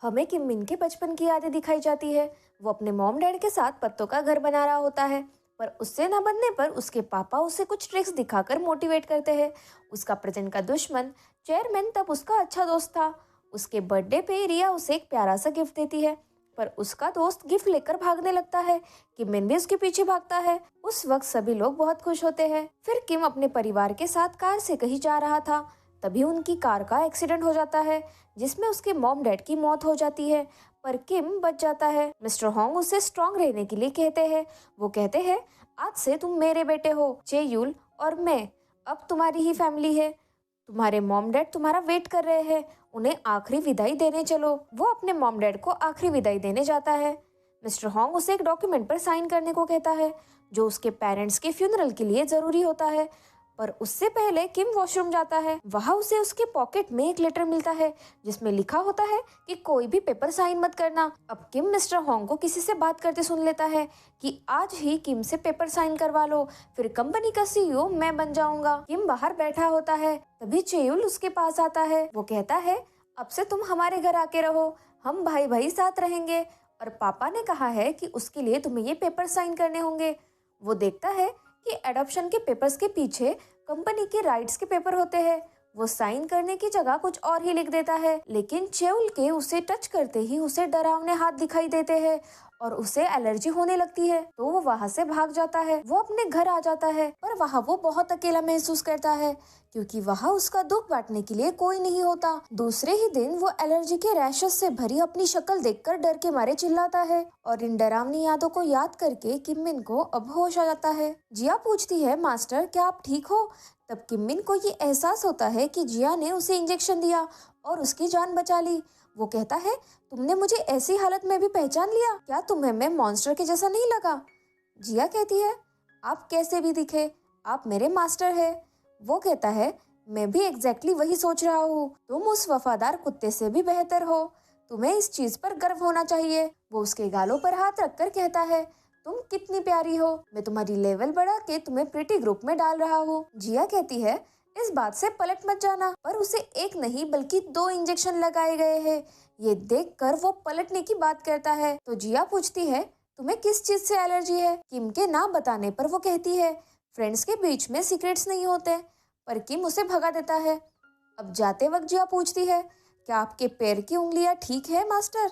हमें किम मिन के बचपन की यादें दिखाई जाती है। वो अपने मॉम डैड के साथ पत्तों का घर बना रहा होता है, पर उससे ना बनने पर उसके पापा उसे कुछ ट्रिक्स दिखाकर मोटिवेट करते हैं। उसका प्रेजेंट का दुश्मन चेयरमैन तब उसका अच्छा दोस्त था। उसके बर्थडे पे रिया उसे एक प्यारा सा गिफ्ट देती है, पर उसका दोस्त गिफ्ट लेकर भागने लगता है। किम मिन भी उसके पीछे भागता है। उस वक्त सभी लोग बहुत खुश होते हैं। फिर किम अपने परिवार के साथ कार से कहीं जा रहा था, तभी उनकी कार का एक्सीडेंट हो जाता है, जिसमें उसके मॉम डैड की मौत हो जाती है, पर किम बच जाता है। मिस्टर होंग उसे स्ट्रांग रहने के लिए कहते हैं। वो कहते हैं, आज से तुम मेरे बेटे हो, चेयुल और मैं अब तुम्हारी ही फैमिली है। तुम्हारे मॉम डैड तुम्हारा वेट कर रहे हैं, उन्हें आखिरी विदाई देने चलो। वो अपने मॉम डैड को आखिरी विदाई देने जाता है। मिस्टर होंग उसे एक डॉक्यूमेंट पर साइन करने को कहता है, जो उसके पेरेंट्स के फ्यूनरल के लिए जरूरी होता है। पर उससे पहले किम वॉशरूम जाता है। वहां उसे उसके पॉकेट में एक लेटर मिलता है, जिसमें लिखा होता है कि कोई भी पेपर साइन मत करना। अब किम मिस्टर होंग को किसी से बात करते सुन लेता है कि आज ही किम से पेपर साइन करवा लो, फिर कंपनी का सीईओ मैं बन जाऊंगा। किम बाहर बैठा होता है, तभी चेयुल उसके पास आता है। वो कहता है, अब से तुम हमारे घर आके रहो, हम भाई भाई साथ रहेंगे, और पापा ने कहा है कि उसके लिए तुम्हें ये पेपर साइन करने होंगे। वो देखता है कि एडॉप्शन के पेपर्स के पीछे कंपनी के राइट्स के पेपर होते हैं। वो साइन करने की जगह कुछ और ही लिख देता है, लेकिन चेउल के उसे टच करते ही उसे डरावने हाथ दिखाई देते हैं और उसे एलर्जी होने लगती है, तो वो वहाँ से भाग जाता है। वो अपने घर आ जाता है, पर वहाँ वो बहुत अकेला महसूस करता है, क्योंकि वहाँ उसका दुख बांटने के लिए कोई नहीं होता। दूसरे ही दिन वो एलर्जी के रैशेस से भरी अपनी शक्ल देखकर डर के मारे चिल्लाता है, और इन डरावनी यादों को याद करके किम मिन को अब होश आ जाता है। जिया पूछती है, मास्टर क्या आप ठीक हो? तब किम मिन को ये एहसास होता है कि जिया ने उसे इंजेक्शन दिया और उसकी जान बचा ली। वो कहता है, तुमने मुझे ऐसी हालत में भी पहचान लिया, क्या तुम्हें मैं मॉन्स्टर के जैसा नहीं लगा? जिया कहती है, आप कैसे भी दिखे, आप मेरे मास्टर है। वो कहता है, मैं भी एग्जैक्टली वही सोच रहा हूँ, तुम उस वफादार कुत्ते से भी बेहतर हो, तुम्हें इस चीज पर गर्व होना चाहिए। वो उसके गालों पर हाथ रखकर कहता है, तुम कितनी प्यारी हो, मैं तुम्हारी लेवल बढ़ा के तुम्हें प्रीटी ग्रुप में डाल रहा हूँ। जिया कहती है, इस बात से पलट मत जाना, पर उसे एक नहीं बल्कि 2 इंजेक्शन लगाए गए हैं। ये देखकर वो पलटने की बात करता है, तो जिया पूछती है, तुम्हें किस चीज से एलर्जी है? किम के ना बताने पर वो कहती है, फ्रेंड्स के बीच में सीक्रेट्स नहीं होते, पर किम उसे भगा देता है। अब जाते वक्त जिया पूछती है, क्या आपके पैर की उंगलियां ठीक है मास्टर?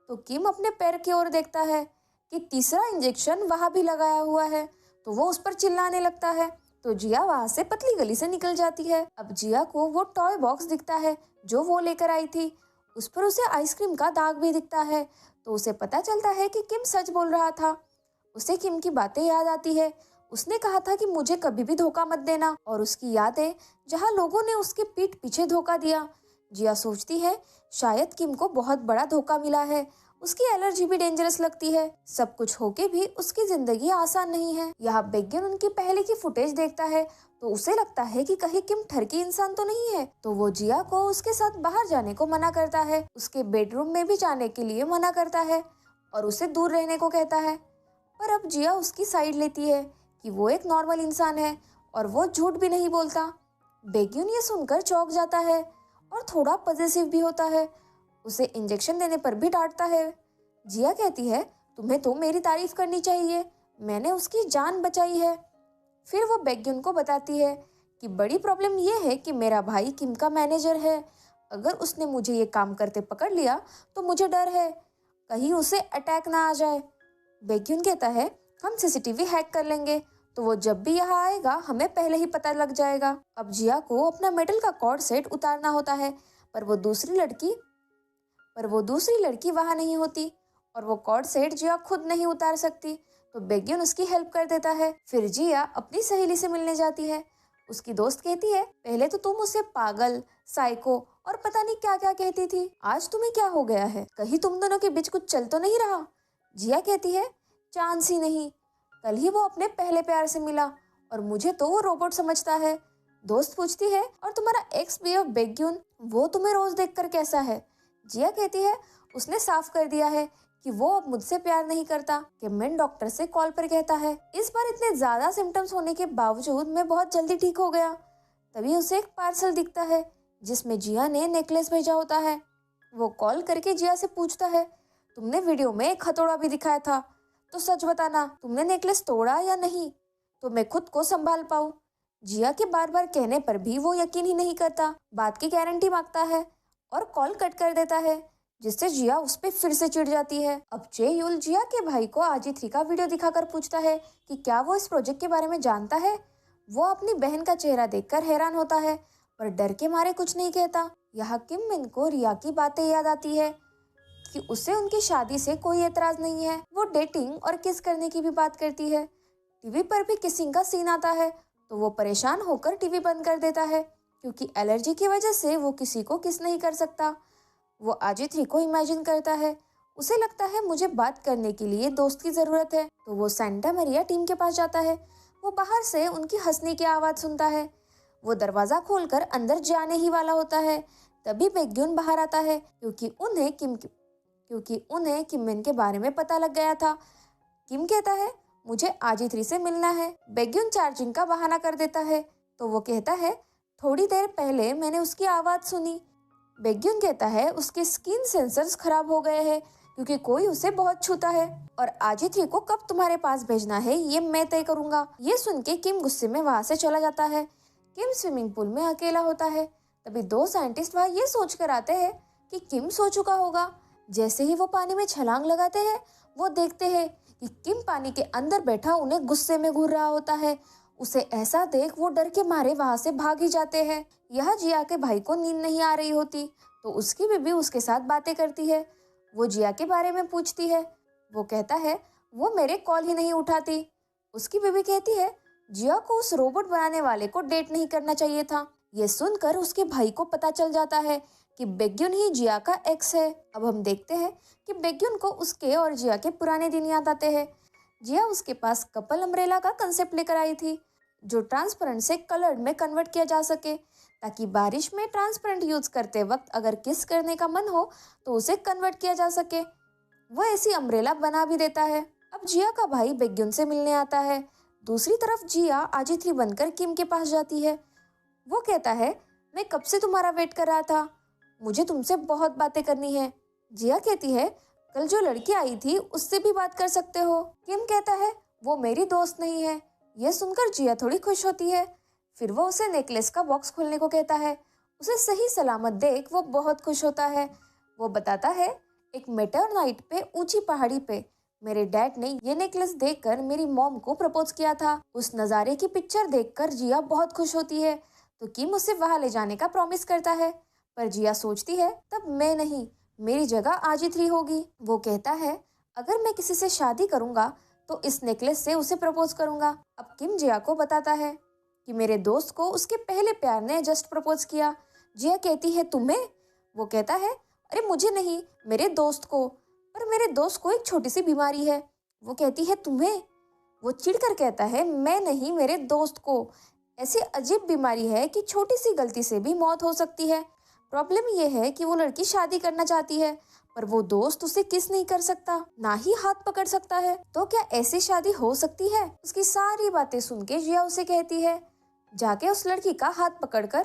तो किम अपने पैर की ओर देखता है कि तीसरा इंजेक्शन वहां भी लगाया हुआ है, तो वो उस पर चिल्लाने लगता है। तो जिया वहां से पतली गली से निकल जाती है। अब जिया को वो टॉय बॉक्स दिखता है जो वो लेकर आई थी, उस पर उसे आइसक्रीम का दाग भी दिखता है, तो उसे पता चलता है कि किम सच बोल रहा था। उसे किम की बातें याद आती है, उसने कहा था कि मुझे कभी भी धोखा मत देना, और उसकी यादें जहाँ लोगों ने उसके पीठ पीछे धोखा दिया। जिया सोचती है, शायद किम को बहुत बड़ा धोखा मिला है, उसकी एलर्जी भी डेंजरस लगती है, सब कुछ होके भी उसकी जिंदगी आसान नहीं है। यहाँ बेग्यन उनकी पहले की फुटेज देखता है, तो उसे लगता है कि कहीं किम ठरकी इंसान तो नहीं है, तो वो जिया को उसके साथ बाहर जाने को मना करता है, उसके बेडरूम में भी जाने के लिए मना करता है और उसे दूर रहने को कहता है। पर अब जिया उसकी साइड लेती है कि वो एक नॉर्मल इंसान है और वो झूठ भी नहीं बोलता। बेग्युन ये सुनकर चौंक जाता है और थोड़ा पॉजिटिव भी होता है, उसे इंजेक्शन देने पर भी डांटता है। जिया कहती है, तुम्हें तो मेरी तारीफ करनी चाहिए, मैंने उसकी जान बचाई है। फिर वो बेग्युन को बताती है कि बड़ी प्रॉब्लम ये है कि मेरा भाई किम का मैनेजर है, अगर उसने मुझे ये काम करते पकड़ लिया तो मुझे डर है कहीं उसे अटैक ना आ जाए। बेग्युन कहता है, हम सीसीटीवी हैक कर लेंगे, तो वो जब भी यहाँ आएगा हमें पहले ही पता लग जाएगा। अब जिया को अपना मेटल का कॉर्ड सेट उतारना होता है, पर वो दूसरी लड़की वहां नहीं होती, और वो कॉर्ड सेट जिया खुद नहीं उतार सकती, तो बेग्युन उसकी हेल्प कर देता है। फिर जिया अपनी सहेली से मिलने जाती है। उसकी दोस्त कहती है, पहले तो तुम उसे पागल, साइको और पता नहीं क्या क्या कहती थी, आज तुम्हें क्या हो गया है, कहीं तुम दोनों के बीच कुछ चल तो नहीं रहा? जिया कहती है, चांस ही नहीं, कल ही वो अपने पहले प्यार से मिला और मुझे तो वो रोबोट समझता है। दोस्त पूछती है, और तुम्हारा एक्स बीएफ बेग्युन, वो तुम्हें रोज देखकर कैसा है? जिया कहती है, उसने साफ कर दिया है कि वो अब मुझसे प्यार नहीं करता। किम डॉक्टर से कॉल पर कहता है, इस बार इतने ज्यादा सिम्टम्स होने के बावजूद मैं बहुत जल्दी ठीक हो गया। तभी उसे एक पार्सल दिखता है जिसमें जिया ने नेकलेस भेजा होता है। वो कॉल करके जिया से पूछता है, तुमने वीडियो में एक हथौड़ा भी दिखाया था, तो सच बताना तुमने नेकलेस तोड़ा या नहीं, तो मैं खुद को संभाल पाऊँ। जिया के बार बार कहने पर भी वो यकीन ही नहीं करता, बात की गारंटी मांगता है और कॉल कट कर देता है, जिससे जिया उस पर फिर से चिढ़ जाती है। अब चेयुल जिया के भाई को आजी3 का वीडियो दिखाकर पूछता है कि क्या वो इस प्रोजेक्ट के बारे में जानता है। वो अपनी बहन का चेहरा देखकर हैरान होता है, पर डर के मारे कुछ नहीं कहता। यहाँ किम मिन को रिया की बातें याद आती है कि उसे उनकी शादी से कोई एतराज नहीं है। वो डेटिंग और किस करने की भी बात करती है। टीवी पर भी किसिंग का सीन आता है तो वो परेशान होकर टीवी बंद कर देता है, क्योंकि एलर्जी की वजह से वो किसी को किस नहीं कर सकता। वो आजी3 को इमेजिन करता है, उसे लगता है मुझे बात करने के लिए दोस्त की जरूरत है, तो वो सेंटा मरिया टीम के पास जाता है। वो बाहर से उनकी हंसने की आवाज सुनता है। वो दरवाजा खोलकर अंदर जाने ही वाला होता है, तभी बैक्यून बाहर आता है, क्योंकि उन्हें किम मिन के बारे में पता लग गया था। किम कहता है, मुझे आजी3 से मिलना है। बैक्यून चार्जिंग का बहाना कर देता है, तो वो कहता है, थोड़ी देर पहले मैंने उसकी आवाज सुनी। बैक्यून कहता है उसके स्किन सेंसर्स खराब हो गए हैं, क्योंकि कोई उसे बहुत छूता है, और आजी3 को कब तुम्हारे पास भेजना है ये मैं तय करूंगा। ये सुन के किम गुस्से में वहां से चला जाता है। किम स्विमिंग पूल में अकेला होता है। तभी दो साइंटिस्ट वहां ये सोच कर आते हैं कि किम सो चुका होगा। जैसे ही वो पानी में छलांग लगाते हैं, वो देखते हैं कि किम पानी के अंदर बैठा उन्हें गुस्से में घूर रहा होता है। उसे ऐसा देख वो डर के मारे वहां से भाग ही जाते हैं। यह जिया के भाई को नींद नहीं आ रही होती, तो उसकी बीबी उसके साथ बातें करती है। वो जिया के बारे में पूछती है। वो कहता है, वो मेरे कॉल ही नहीं उठाती। उसकी बीबी कहती है, जिया को उस रोबोट बनाने वाले को डेट नहीं करना चाहिए था। ये सुनकर उसके भाई को पता चल जाता है कि बैक्यून ही जिया का एक्स है। अब हम देखते हैं कि बैक्यून को उसके और जिया के पुराने दिन याद आते हैं। जिया उसके पास कपल अम्ब्रेला का कंसेप्ट लेकर आई थी, जो ट्रांसपेरेंट से कलर्ड में कन्वर्ट किया जा सके, ताकि बारिश में ट्रांसपेरेंट यूज करते वक्त अगर किस करने का मन हो तो उसे कन्वर्ट किया जा सके। वो ऐसी अम्ब्रेला बना भी देता है। अब जिया का भाई बैक्यून से मिलने आता है। दूसरी तरफ जिया आजी3 बनकर किम के पास जाती है। वो कहता है, मैं कब से तुम्हारा वेट कर रहा था, मुझे तुमसे बहुत बातें करनी है। जिया कहती है, कल जो लड़की आई थी उससे भी बात कर सकते हो। किम कहता है, वो मेरी दोस्त नहीं है। यह सुनकर जिया थोड़ी खुश होती है। फिर वो उसे नेकलेस का बॉक्स खोलने को कहता है। उसे सही सलामत देख वो बहुत खुश होता है। वो बताता है, एक मेटर नाइट पे ऊंची पहाड़ी पे मेरे डैड ने ये नेकलेस देखकर मेरी मॉम को प्रपोज किया था। उस नज़ारे की पिक्चर देखकर जिया बहुत खुश होती है, तो किम उसे वहां ले जाने का प्रॉमिस करता है। पर जिया सोचती है, तब मैं नहीं, मेरी जगह आजी3 होगी। वो कहता है, अगर मैं किसी से शादी करूंगा तो इस नेकलेस से उसे प्रपोज करूंगा। अब किम जिया को बताता है कि मेरे दोस्त को उसके पहले प्यार ने जस्ट प्रपोज किया। जिया कहती है, तुम्हें? वो कहता है, अरे मुझे नहीं, मेरे दोस्त को, पर मेरे दोस्त को एक छोटी सी बीमारी है। वो कहती है, तुम्हें? वो चिढ़कर कहता है, मैं नहीं, मेरे दोस्त को ऐसी अजीब बीमारी है कि छोटी सी गलती से भी मौत हो सकती है। प्रॉब्लम यह है कि वो लड़की शादी करना चाहती है, पर वो दोस्त उसे किस नहीं कर सकता, ना ही हाथ पकड़ सकता है। तो क्या ऐसी शादी हो सकती है? उसकी सारी बातें सुन के जिया उसे कहती है, जाके उस लड़की का हाथ पकड़कर।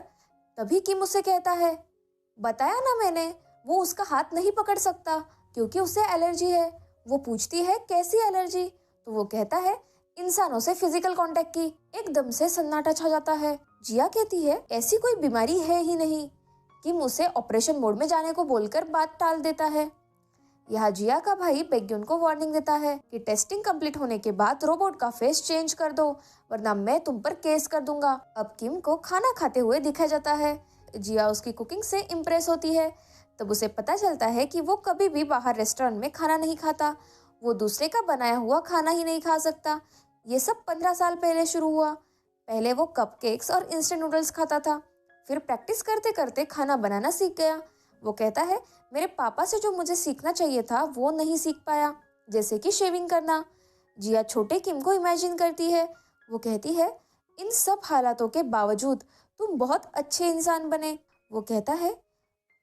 तभी किम उसे कहता है, बताया ना मैंने, वो उसका हाथ नहीं पकड़ सकता क्योंकि उसे एलर्जी है। वो पूछती है, कैसी एलर्जी? तो वो कहता है, इंसानों से फिजिकल कांटेक्ट की। एकदम से सन्नाटा छा जाता है। जिया कहती है, ऐसी कोई बीमारी है ही नहीं। किम उसे ऑपरेशन मोड में जाने को बोलकर बात टाल देता है। यहाँ जिया का भाई बैक्यून को वार्निंग देता है कि टेस्टिंग कंप्लीट होने के बाद रोबोट का फेस चेंज कर दो, वरना मैं तुम पर केस कर दूंगा। अब किम को खाना खाते हुए दिखाया जाता है। जिया उसकी कुकिंग से इम्प्रेस होती है। तब उसे पता चलता है कि वो कभी भी बाहर रेस्टोरेंट में खाना नहीं खाता। वो दूसरे का बनाया हुआ खाना ही नहीं खा सकता। ये सब 15 साल पहले शुरू हुआ। पहले वो कपकेक्स और इंस्टेंट नूडल्स खाता था, फिर प्रैक्टिस करते करते खाना बनाना सीख गया। वो कहता है, मेरे पापा से जो मुझे सीखना चाहिए था वो नहीं सीख पाया, जैसे कि शेविंग करना। जिया छोटे किम को इमेजिन करती है। वो कहती है, इन सब हालातों के बावजूद तुम बहुत अच्छे इंसान बने। वो कहता है,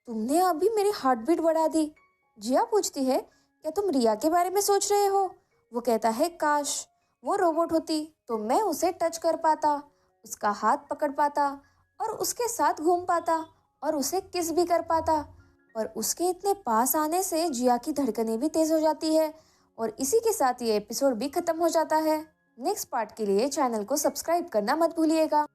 तुमने अभी मेरी हार्ट बीट बढ़ा दी। जिया पूछती है, क्या तुम रिया के बारे में सोच रहे हो? वो कहता है, काश वो रोबोट होती तो मैं उसे टच कर पाता, उसका हाथ पकड़ पाता और उसके साथ घूम पाता और उसे किस भी कर पाता। पर उसके इतने पास आने से जिया की धड़कनें भी तेज हो जाती है और इसी के साथ ये एपिसोड भी खत्म हो जाता है। नेक्स्ट पार्ट के लिए चैनल को सब्सक्राइब करना मत भूलिएगा।